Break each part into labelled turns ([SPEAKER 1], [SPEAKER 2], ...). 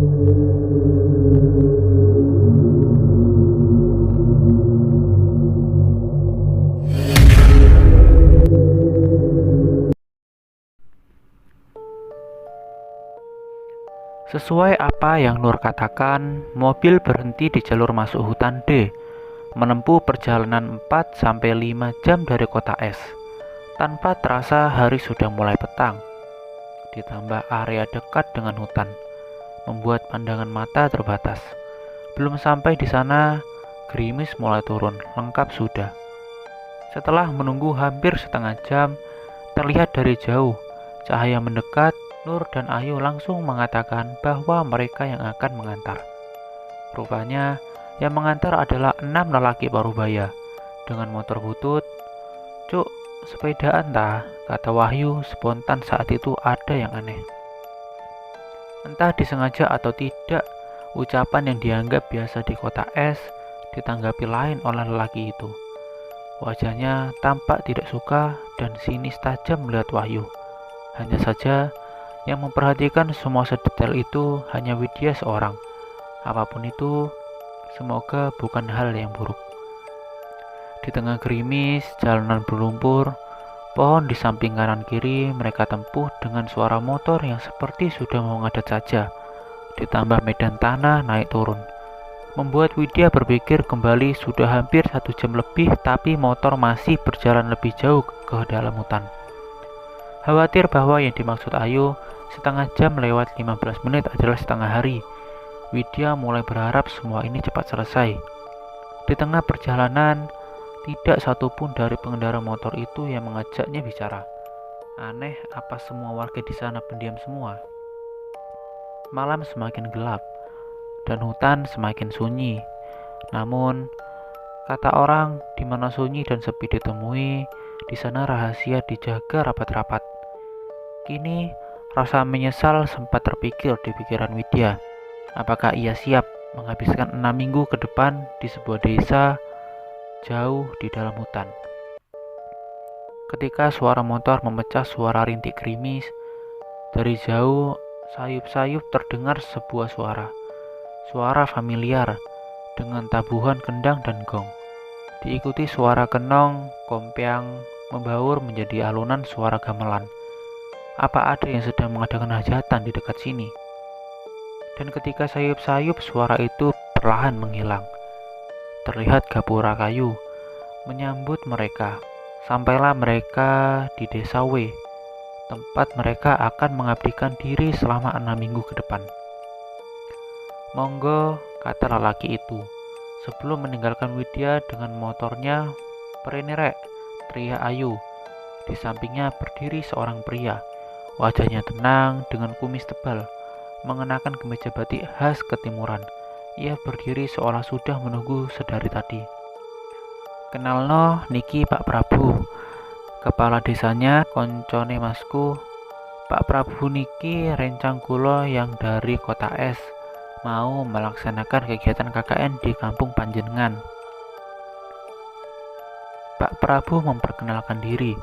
[SPEAKER 1] Sesuai apa yang Nur katakan, mobil berhenti di jalur masuk hutan D, menempuh perjalanan 4-5 jam dari kota S. Tanpa terasa hari sudah mulai petang. Ditambah area dekat dengan hutan, membuat pandangan mata terbatas. Belum sampai di sana, gerimis mulai turun, lengkap sudah. Setelah menunggu hampir setengah jam, terlihat dari jauh, cahaya mendekat. Nur dan Ayu langsung mengatakan bahwa mereka yang akan mengantar. Rupanya, yang mengantar adalah 6 lelaki parubaya dengan motor butut. "Cuk, sepedaan tah," kata Wahyu spontan saat itu. Ada yang aneh. Entah disengaja atau tidak, ucapan yang dianggap biasa di kota S ditanggapi lain oleh lelaki itu. Wajahnya tampak tidak suka dan sinis tajam melihat Wahyu. Hanya saja, yang memperhatikan semua sedetail itu hanya Widya seorang. Apapun itu, semoga bukan hal yang buruk. Di tengah gerimis, jalanan berlumpur, pohon di samping kanan kiri mereka tempuh dengan suara motor yang seperti sudah mau ngadat saja. Ditambah medan tanah naik turun, membuat Widya berpikir kembali sudah hampir 1 jam lebih tapi motor masih berjalan lebih jauh ke dalam hutan. Khawatir bahwa yang dimaksud Ayu setengah jam lewat 15 menit adalah setengah hari, Widya mulai berharap semua ini cepat selesai. Di tengah perjalanan, tidak satupun dari pengendara motor itu yang mengajaknya bicara. Aneh, apa semua warga di sana pendiam semua? Malam semakin gelap dan hutan semakin sunyi. Namun, kata orang, di mana sunyi dan sepi ditemui, di sana rahasia dijaga rapat-rapat. Kini, rasa menyesal sempat terpikir di pikiran Widya. Apakah ia siap menghabiskan 6 minggu ke depan di sebuah desa jauh di dalam hutan? Ketika suara motor memecah suara rintik gerimis, dari jauh sayup-sayup terdengar sebuah suara. Suara familiar dengan tabuhan kendang dan gong. Diikuti suara kenong, kompiang, membaur menjadi alunan suara gamelan. Apa ada yang sedang mengadakan hajatan di dekat sini? Dan ketika sayup-sayup suara itu perlahan menghilang, terlihat gapura kayu menyambut mereka. Sampailah mereka di desa W, tempat mereka akan mengabdikan diri selama 6 minggu ke depan. "Monggo," kata lelaki itu, sebelum meninggalkan Widya dengan motornya. "Prene rek," teriak Ayu. Di sampingnya berdiri seorang pria. Wajahnya tenang dengan kumis tebal, mengenakan kemeja batik khas ketimuran. Ia berdiri seolah sudah menunggu sedari tadi. "Kenalno, niki Pak Prabu, kepala desanya koncone masku. Pak Prabu niki rencang kula yang dari kota S, mau melaksanakan kegiatan KKN di kampung panjenengan." Pak Prabu memperkenalkan diri,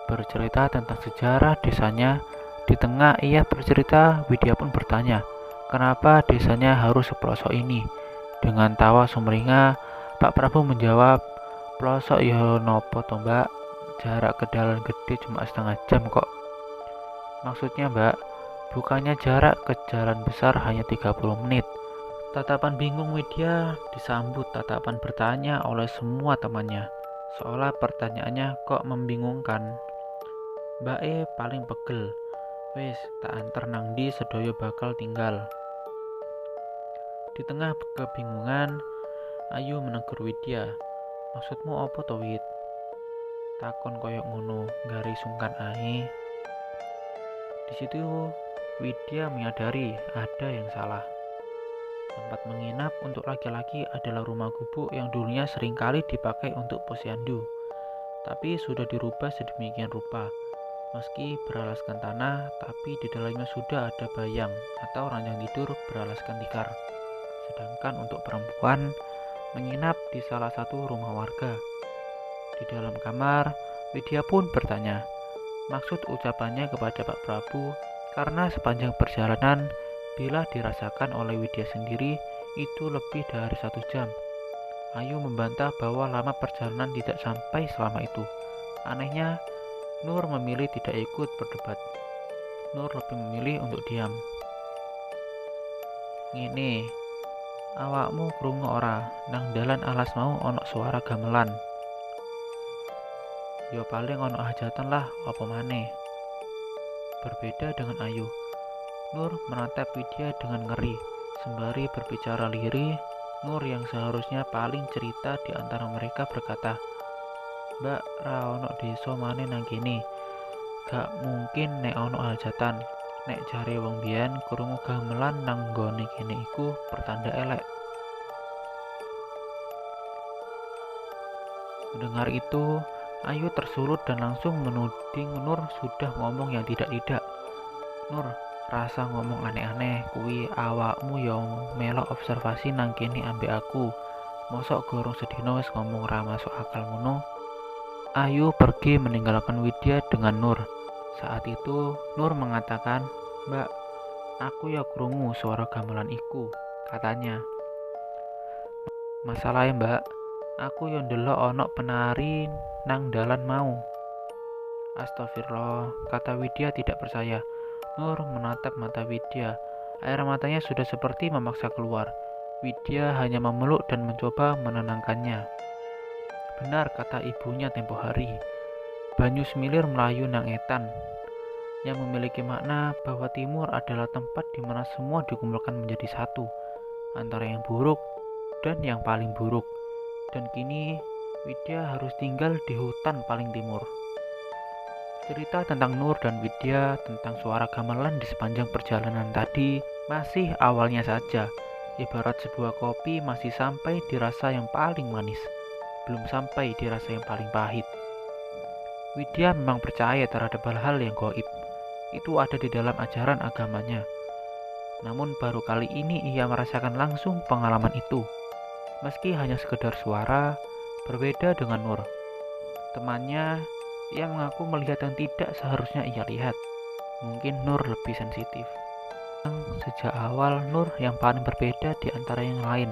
[SPEAKER 1] bercerita tentang sejarah desanya. Di tengah ia bercerita, Widya pun bertanya, kenapa desanya harus sepelosok ini? Dengan tawa sumringah, Pak Prabu menjawab, "Pelosok ya nopo to mbak, jarak ke dalan gede cuma setengah jam kok." "Maksudnya mbak, bukannya jarak ke jalan besar hanya 30 menit. Tatapan bingung Widya disambut tatapan bertanya oleh semua temannya, seolah pertanyaannya kok membingungkan. "Mbak paling pegel. Wis, tak anter nang ndi sedaya bakal tinggal." Di tengah kebingungan, Ayu menegur Widya. "Maksudmu apa to, Wid? Takon koyok ngono, gari sungkan ae." Di situ Widya menyadari ada yang salah. Tempat menginap untuk laki-laki adalah rumah gubuk yang dulunya seringkali dipakai untuk posyandu, tapi sudah dirubah sedemikian rupa. Meski beralaskan tanah, tapi di dalamnya sudah ada bayang atau ranjang tidur beralaskan tikar. Sedangkan untuk perempuan, menginap di salah satu rumah warga. Di dalam kamar, Widya pun bertanya maksud ucapannya kepada Pak Prabu, karena sepanjang perjalanan Bila dirasakan oleh Widya sendiri, itu lebih dari 1 jam. Ayu membantah bahwa lama perjalanan tidak sampai selama itu. Anehnya, Nur memilih tidak ikut berdebat. Nur lebih memilih untuk diam. Ngene, awakmu krungu ora nang dalan alas mau ono suara gamelan. Ya paling ono hajatan lah, apa maneh. Berbeda dengan Ayu, Nur menatap Widya dengan ngeri, sembari berbicara lirih. Nur yang seharusnya paling cerita di antara mereka berkata, "Mbak, ra ono desa maneh nang kene. Gak mungkin nek ono hajatan. Nek jare wong biyen krungu gamelan nang nggone kene iku pertanda elek." Mendengar itu, Ayu tersulut dan langsung menuding Nur sudah ngomong yang tidak-tidak. "Nur, rasa ngomong aneh-aneh kuwi awakmu yang melok observasi nang kene ambek aku. Mosok gorong sedina wis ngomong ra masuk akal ngono." Ayu pergi meninggalkan Widya dengan Nur. Saat itu Nur mengatakan, "Mbak, aku ya krungu suara gamelan iku," katanya. "Masalahnya Mbak, aku yo ndelok ono penari nang dalan mau." "Astagfirullah," kata Widya tidak percaya. Nur menatap mata Widya. Air matanya sudah seperti memaksa keluar. Widya hanya memeluk dan mencoba menenangkannya. "Benar kata ibunya tempo hari. Banyu Semilir melayu nang etan, yang memiliki makna bahwa timur adalah tempat di mana semua dikumpulkan menjadi satu, antara yang buruk dan yang paling buruk. Dan kini Widya harus tinggal di hutan paling timur." Cerita tentang Nur dan Widya, tentang suara gamelan di sepanjang perjalanan tadi, masih awalnya saja. Ibarat sebuah kopi masih sampai di rasa yang paling manis, belum sampai di rasa yang paling pahit. Widya memang percaya terhadap hal-hal yang gaib. Itu ada di dalam ajaran agamanya. Namun baru kali ini ia merasakan langsung pengalaman itu. Meski hanya sekedar suara, berbeda dengan Nur. Temannya, ia mengaku melihat yang tidak seharusnya ia lihat. Mungkin Nur lebih sensitif. Sejak awal Nur yang paling berbeda di antara yang lain.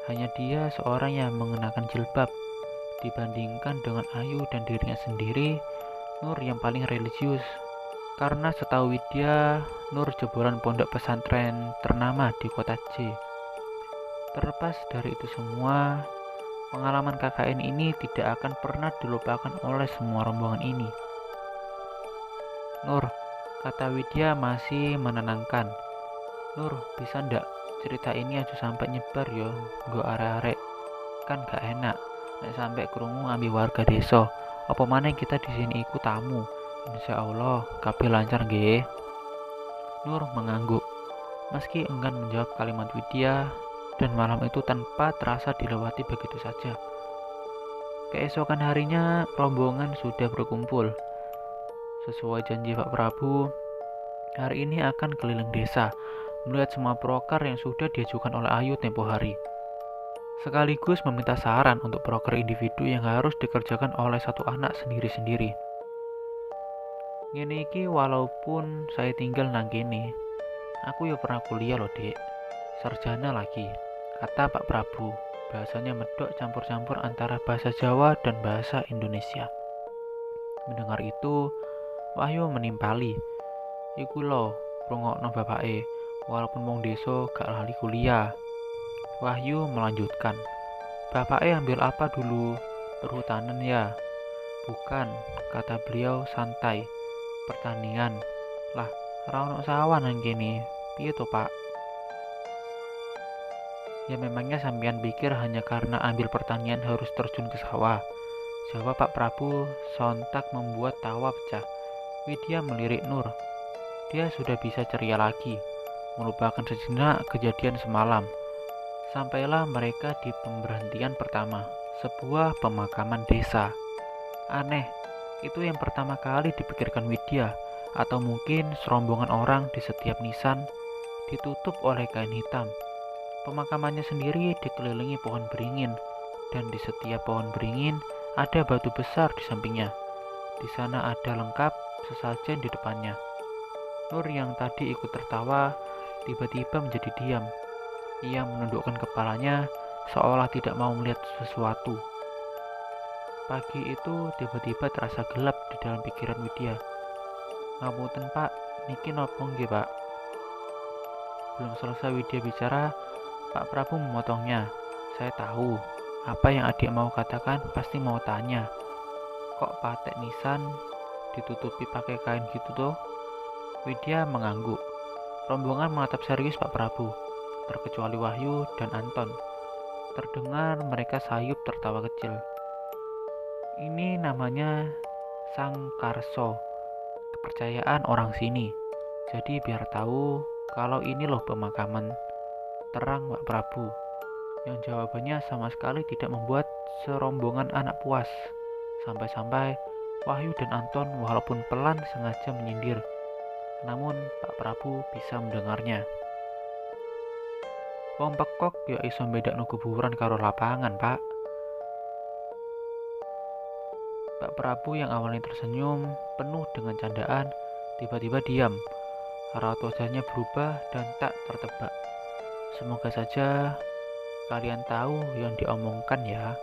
[SPEAKER 1] Hanya dia seorang yang mengenakan jilbab. Dibandingkan dengan Ayu dan dirinya sendiri, Nur yang paling religius. Karena setahu Widya, Nur jebolan pondok pesantren ternama di kota J. Terlepas dari itu semua, pengalaman KKN ini tidak akan pernah dilupakan oleh semua rombongan ini. "Nur," kata Widya masih menenangkan. "Nur, bisa ndak cerita ini aja sampai nyebar yo, nggo arek-arek. Kan gak enak nek sampai krungu ambi warga desa. Apa maneh kita di sini iku tamu. Insya Allah kabeh lancar nggih." Nur mengangguk, meski enggan menjawab kalimat Widya. Dan malam itu tanpa terasa dilewati begitu saja. Keesokan harinya, rombongan sudah berkumpul. Sesuai janji Pak Prabu, hari ini akan keliling desa, melihat semua proker yang sudah diajukan oleh Ayu tempo hari. Sekaligus meminta saran untuk proker individu yang harus dikerjakan oleh satu anak sendiri-sendiri. "Ngene iki walaupun saya tinggal nang kene, aku ya pernah kuliah loh, Dek. Sarjana lagi," kata Pak Prabu. Bahasanya medok campur-campur antara bahasa Jawa dan bahasa Indonesia. Mendengar itu, Wahyu menimpali. "Iku lho, rungokno bapake, walaupun wong desa gak lali kuliah." Wahyu melanjutkan, "Bapake ambil apa dulu? Perhutanan ya?" "Bukan," kata beliau santai. "Pertanian." "Lah, ra ono sawah nang kene. Piye to, Pak?" "Ya memangnya sampean pikir hanya karena ambil pertanian harus terjun ke sawah?" jawab Pak Prabu sontak membuat tawa pecah. Widya melirik Nur. Dia sudah bisa ceria lagi, melupakan sejenak kejadian semalam. Sampailah mereka di pemberhentian pertama, sebuah pemakaman desa. Aneh, itu yang pertama kali dipikirkan Widya, atau mungkin serombongan orang di setiap nisan ditutup oleh kain hitam. Pemakamannya sendiri dikelilingi pohon beringin, dan di setiap pohon beringin ada batu besar di sampingnya. Di sana ada lengkap sesajen di depannya. Nur yang tadi ikut tertawa tiba-tiba menjadi diam. Ia menundukkan kepalanya seolah tidak mau melihat sesuatu. Pagi itu tiba-tiba terasa gelap di dalam pikiran Widya. "Ngapunten Pak, niki nopo nggih Pak?" Belum selesai Widya bicara, Pak Prabu memotongnya. "Saya tahu, apa yang adik mau katakan pasti mau tanya. Kok patek nisan ditutupi pakai kain gitu toh?" Widya mengangguk. Rombongan menatap serius Pak Prabu, terkecuali Wahyu dan Anton. Terdengar mereka sayup tertawa kecil. "Ini namanya Sangkarso, kepercayaan orang sini. Jadi biar tahu kalau ini loh pemakaman," terang Pak Prabu, yang jawabannya sama sekali tidak membuat serombongan anak puas. Sampai-sampai Wahyu dan Anton walaupun pelan sengaja menyindir, namun Pak Prabu bisa mendengarnya. "Wong pekok ya iso bedakno kuburan karo lapangan, Pak." Pak Prabu yang awalnya tersenyum penuh dengan candaan tiba-tiba diam. Raut wajahnya berubah dan tak tertebak. "Semoga saja kalian tahu yang diomongkan ya."